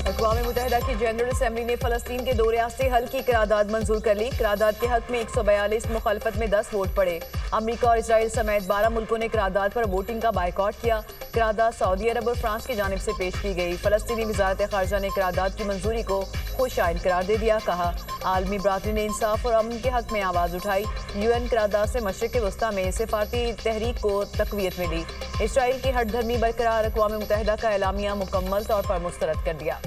अक़वाम मुत्तहिदा की general assembly ने फ़लस्तीन के 2 रियासती हल की करारदाद मंजूर कर ली। करारदाद के हक में 142, मुखालफत में 10 वोट पड़े। अमरीका और इसराइल समेत 12 मुल्कों ने करारदाद पर वोटिंग का बायकॉट किया। करारदाद सऊदी अरब और फ्रांस की जानिब से पेश की गई। फ़लस्तीनी वज़ारत ख़ारजा ने करारदाद की मंजूरी को खुश आइन करार दे दिया। कहा, आलमी बरादरी ने इंसाफ और अमन के हक में आवाज़ उठाई। UN करारदाद से मशरिक़ वस्ता में सिफारती तहरीक को तक़वियत मिली। इसराइल की हठधर्मी बरकरार। अक़वाम मुत्तहिदा का एलामिया मुकम्मल तौर पर मुस्तरद कर दिया।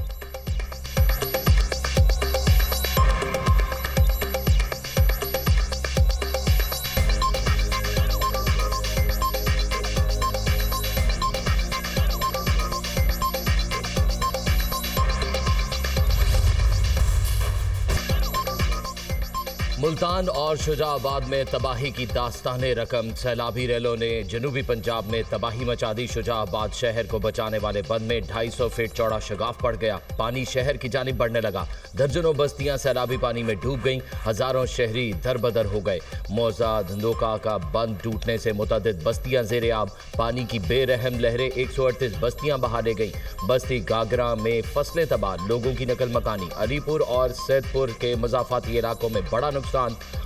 मुल्तान और शुजाबाद में तबाही की दास्तान रकम। सैलाबी रेलों ने जनूबी पंजाब में तबाही मचा दी। शुजाबाद शहर को बचाने वाले बंद में 250 फीट चौड़ा शगाफ पड़ गया। पानी शहर की जानिब बढ़ने लगा। दर्जनों बस्तियां सैलाबी पानी में डूब गईं। हजारों शहरी दरबदर हो गए। मौजा धंधोका का बंद टूटने से मुतअद्दिद बस्तियां ज़ेरे आब। पानी की बेरहम लहरें 138 बस्तियां बहा ले गई। बस्ती गागरा में फसलें तबाह, लोगों की नकल मकानी। अलीपुर और सैदपुर के मज़ाफ़ाती इलाकों में बड़ा नुकसान।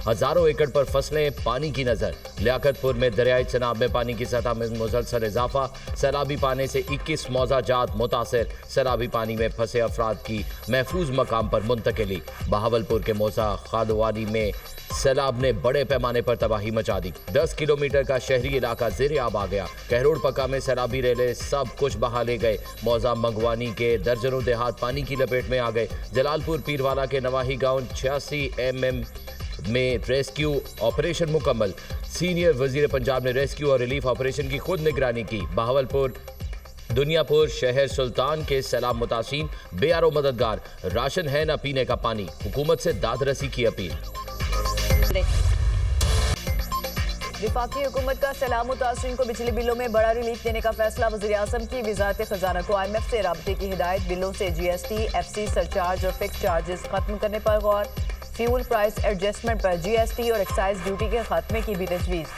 हजारों एकड़ पर फसलें पानी की नजर। लियाकतपुर में दरियाई चनाब में पानी की सतह में मुसलसल इजाफा। सैलाबी पानी से 21 मौजा जात मुतासिर। सैलाबी पानी में फंसे अफराद की महफूज मकाम पर मुंतकिली। बहावलपुर के मौजा खादवानी में सैलाब ने बड़े पैमाने पर तबाही मचा दी। 10 किलोमीटर का शहरी इलाका ज़ेरे आब आ गया। कहरोड़ पक्का में सैलाबी रेले सब कुछ बहा ले गए। मौजा मंगवानी के दर्जनों देहात पानी की लपेट में आ गए। जलालपुर पीरवाला के नवाही गांव 86 mm में रेस्क्यू ऑपरेशन मुकम्मल। सीनियर वजीर पंजाब ने रेस्क्यू और रिलीफ ऑपरेशन की खुद निगरानी की। बहावलपुर दुनियापुर शहर सुल्तान के सैलाब मुतासिन बेयारो मददगार। राशन है न पीने का पानी। हुकूमत से दादरसी की अपील। वफाकी हुकूमत का सैलाब मुतासिरीन को बिजली बिलों में बड़ा रिलीफ देने का फैसला। वज़ीर आज़म की वज़ारत खजाना को IMF से राब्ते की हिदायत। बिलों से GST, FC सरचार्ज और फिक्स चार्जेस खत्म करने पर गौर। फ्यूल प्राइस एडजस्टमेंट पर GST और एक्साइज ड्यूटी के खात्मे की भी तजवीज़।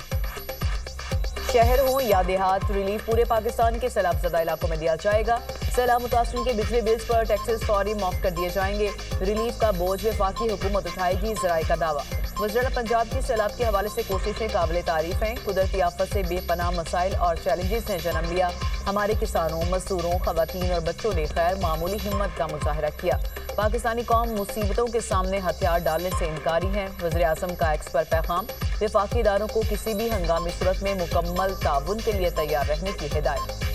शहर हो या देहात, रिलीफ पूरे पाकिस्तान के सैलाब ज़दा इलाकों में दिया जाएगा। सैलाब मुतासिरीन के बिजली बिल्स पर टैक्सेस फौरी माफ कर दिए जाएंगे। रिलीफ का बोझ वफाकी हुकूमत उठाएगी, ज़राए का दावा। वज़ीर पंजाब की सैलाब के हवाले से कोशिशें काबिल तारीफ हैं। कुदरती आफत से बेपनाह मसाइल और चैलेंजेस ने जन्म लिया। हमारे किसानों, मजदूरों, खवातीन और बच्चों ने खैर मामूली हिम्मत का मुजाहरा किया। पाकिस्तानी कौम मुसीबतों के सामने हथियार डालने से इनकारी है। वज़ीर आज़म का एक्स पर पैगाम। वफाकी इदारों को किसी भी हंगामी सूरत में मुकम्मल ताउन के लिए तैयार रहने की हिदायत।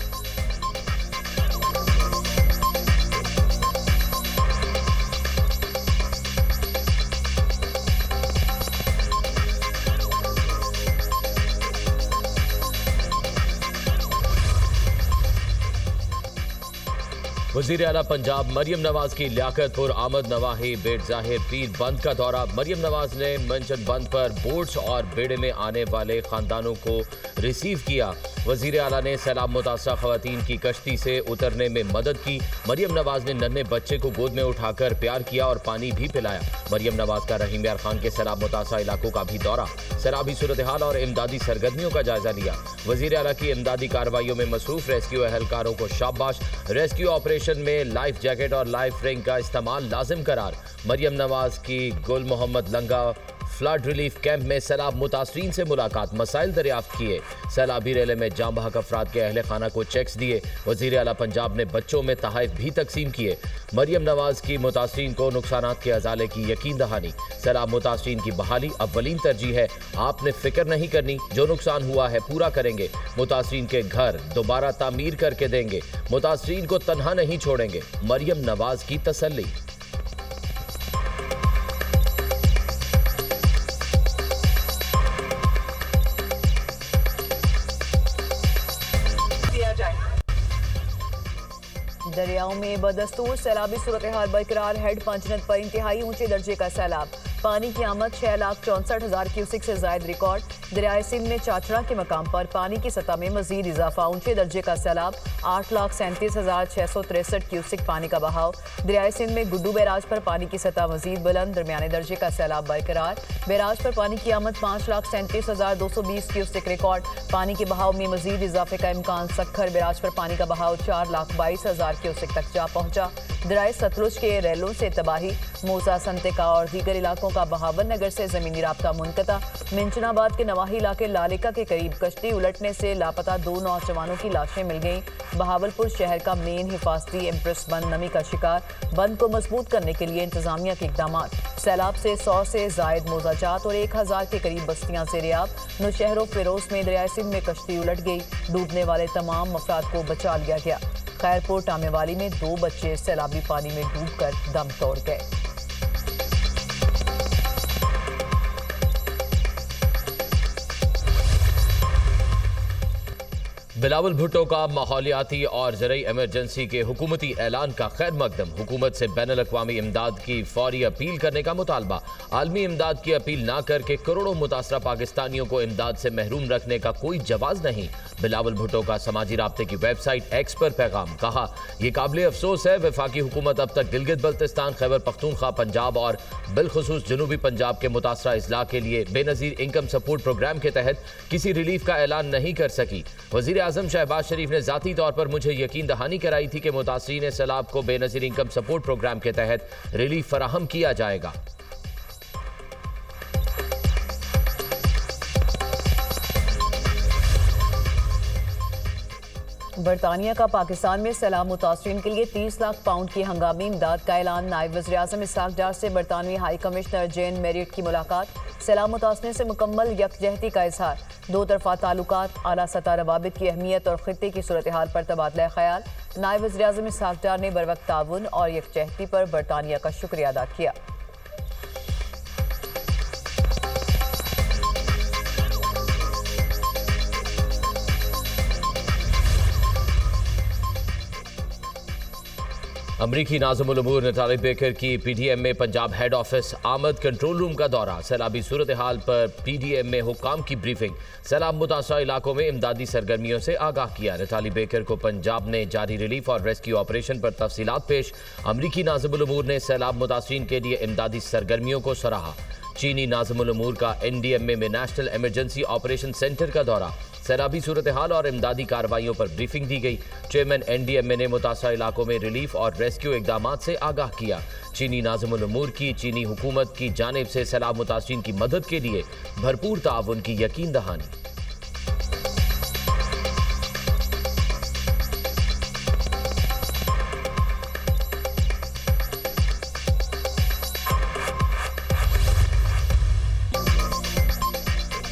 वज़ीर आला पंजाब मरियम नवाज की लियाकतपुर आमद नवाही बेट ज़ाहिर पीर बंद का दौरा। मरियम नवाज ने मंचन बंद पर बोट्स और बेड़े में आने वाले खानदानों को रिसीव किया। वज़ीर आला ने सैलाब मुतासरा खवातीन की कश्ती से उतरने में मदद की। मरियम नवाज ने नन्हे बच्चे को गोद में उठाकर प्यार किया और पानी भी पिलाया। मरियम नवाज का रहीम यार खान के सैलाब मुतासरा इलाकों का भी दौरा। सैलाबी सूरत हाल और इमदादी सरगर्मियों का जायजा लिया। वज़ीर आला की इमदादी कार्रवाइयों में मसरूफ रेस्क्यू एहलकारों को शाबाश। रेस्क्यू ऑपरेशन में लाइफ जैकेट और लाइफ रिंग का इस्तेमाल लाजिम करार। मरियम नवाज की गुल मोहम्मद लंगा फ्लड रिलीफ कैंप में सैलाब मुतासरीन से मुलाकात, मसाइल दरियाफ्त किए। सैलाबी रेले में जाम बहक अफराद के अहले खाना को चेक्स दिए। वज़ीर आला पंजाब ने बच्चों में तहाइफ भी तकसीम किए। मरियम नवाज की मुतासरीन को नुकसानात के अजाले की यकीन दहानी। सैलाब मुतासरीन की बहाली अव्वलीन तरजीह है। आपने फिक्र नहीं करनी, जो नुकसान हुआ है पूरा करेंगे। मुतासरीन के घर दोबारा तामीर करके देंगे। मुतासरीन को तन्हा नहीं छोड़ेंगे। मरियम नवाज की तसल्ली। दरियाओं में बदस्तूर सैलाबी सूरत हाल बरकरार। हेड पंचनद पर इंतहाई ऊंचे दर्जे का सैलाब। पानी की आमद 6,64,000 क्यूसिक से जायद रिकॉर्ड। दरियाए सिंध में चाचड़ा के मकाम पर पानी की सतह में मजीद इजाफा। ऊंचे दर्जे का सैलाब। 8,37,663 क्यूसिक पानी का बहाव। दरियाए सिंध में गुड्डू बैराज पर पानी की सतह मजीद बुलंद। दरमियाने दर्जे का सैलाब बरकरार। बैराज पर पानी की आमद 5,37,220 क्यूसिक रिकॉर्ड। पानी के बहाव में मजीद इजाफे का इम्कान। सक्खर बैराज पर पानी का बहाव 4,22,000 क्यूसिक तक जा पहुंचा। दरिया सतलुज के रेलों से तबाही, मूसा संतिका और दीगर इलाकों का बहावन नगर से जमीनी राब्ता मुनक़ता। मिंचनाबाद के नवाही इलाके लालिका के करीब कश्ती उलटने से लापता 2 नौजवानों की लाशें मिल गईं। बहावलपुर शहर का मेन हिफाजती इम्प्रेस बंद नमी का शिकार, बंद को मजबूत करने के लिए इंतजामिया के इकदाम। सैलाब से 100 से जायद मोजाजात और 1000 के करीब बस्तियां ज़ेर-ए-आब। नौशहर फिरोज में दरिया सिंध में कश्ती उलट गई, डूबने वाले तमाम अफराद को बचा लिया गया। खैरपुर टामेवाली में 2 बच्चे सैलाबी पानी में डूबकर दम तोड़ गए। बिलावल भुट्टो का माहौलियाती और ज़रई एमरजेंसी के हुकूमती ऐलान का खैर मकदम, हुकूमत से बैनुल अक़वामी इमदाद की फौरी अपील करने का मुतालबा। आलमी इमदाद की अपील ना करके करोड़ों मुतासरा पाकिस्तानियों को इमदाद से महरूम रखने का कोई जवाज़ नहीं। बिलावल भुट्टो का समाजी राब्ते की वेबसाइट एक्स पर पैगाम, कहा यह काबिल अफसोस है वफाकी हुकूमत अब तक गिलगित बल्तिस्तान, खैबर पख्तूनख्वा, पंजाब और बिलखुसूस जनूबी पंजाब के मुतासरा अजला के लिए बेनज़ीर इनकम सपोर्ट प्रोग्राम के तहत किसी रिलीफ का ऐलान नहीं कर सकी। वज़ीर आज़म शहबाज शरीफ ने ज़ाती तौर पर मुझे यकीन दहानी कराई थी कि मुतासरीन सैलाब को बेनज़ीर इनकम सपोर्ट प्रोग्राम के तहत रिलीफ फराहम किया जाएगा। बरतानिया का पाकिस्तान में सैलाब मुतासरीन के लिए 30 लाख पाउंड की हंगामी इमदाद का ऐलान। नायब वज़ीर-ए-आज़म इसहाक डार से बरतानवी हाई कमिश्नर जेन मेरिट की मुलाकात, सैलाब मुतासरीन से मुकम्मल यकजहती का इजहार। 2 तरफ़ा ताल्लुकात, आला सतह रवाबित की अहमियत और खित्ते की सूरत हाल पर तबादला ख्याल। नायब वज़ीर-ए-आज़म इसहाक डार ने बरवक्त ताउन और यकजहती पर बरतानिया का शुक्रिया अदा किया। अमरीकी नाज़िमुल उमूर नताली बेकर की पीडीएम में पंजाब हेड ऑफिस आमद, कंट्रोल रूम का दौरा, सैलाबी सूरत हाल पर पीडीएम में हुकाम की ब्रीफिंग, सैलाब मुतासरा इलाकों में इमदादी सरगर्मियों से आगाह किया। नताली बेकर को पंजाब ने जारी रिलीफ और रेस्क्यू ऑपरेशन पर तफसीलात पेश। अमरीकी नाज़िमुल उमूर ने सैलाब मुतासरीन के लिए इमदादी सरगर्मियों को सराहा। चीनी नाज़िमुल उमूर का एनडीएमए में नेशनल इमरजेंसी ऑपरेशन सेंटर का दौरा, सैलाबी सूरत हाल और इमदादी कार्रवाइयों पर ब्रीफिंग दी गई। चेयरमैन एनडीएमए ने मुतासरा इलाकों में रिलीफ और रेस्क्यू इकदामात से आगाह किया। चीनी नाज़िमुल उमूर की चीनी हुकूमत की जानिब से सैलाब मुतासरीन की मदद के लिए भरपूर ताउन की यकीन दहानी।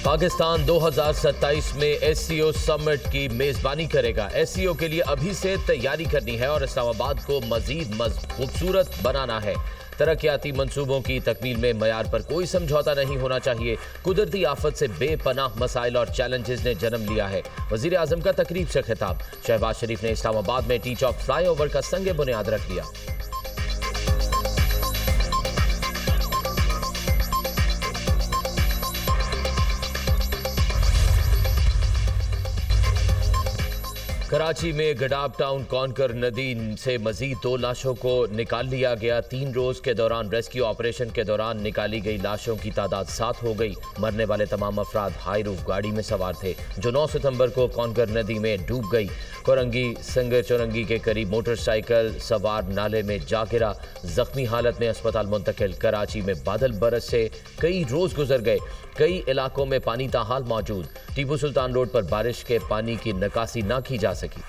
पाकिस्तान 2027 में एससीओ समिट की मेज़बानी करेगा। एससीओ के लिए अभी से तैयारी करनी है और इस्लामाबाद को मज़ीद खूबसूरत बनाना है। तरक्याती मंसूबों की तकमील में मयार पर कोई समझौता नहीं होना चाहिए। कुदरती आफत से बेपनाह मसाइल और चैलेंजेस ने जन्म लिया है। वज़ीर आज़म का तकरीब से खिताब, शहबाज शरीफ ने इस्लामाबाद में टी चौक फ्लाईओवर का संग बुनियाद रख दिया। कराची में गडाब टाउन कॉनकर नदी से मजीद 2 लाशों को निकाल लिया गया। 3 रोज के दौरान रेस्क्यू ऑपरेशन के दौरान निकाली गई लाशों की तादाद 7 हो गई। मरने वाले तमाम अफराद हाई रूफ गाड़ी में सवार थे जो 9 सितंबर को कॉनकर नदी में डूब गई। कोरंगी संगर चौरंगी के करीब मोटरसाइकिल सवार नाले में जा गिरा, जख्मी हालत में अस्पताल मुंतकिल। कराची में बादल बरस से कई रोज गुजर गए, कई इलाकों में पानी ताहाल मौजूद। टीपू सुल्तान रोड पर बारिश के पानी की निकासी न की जा सकी।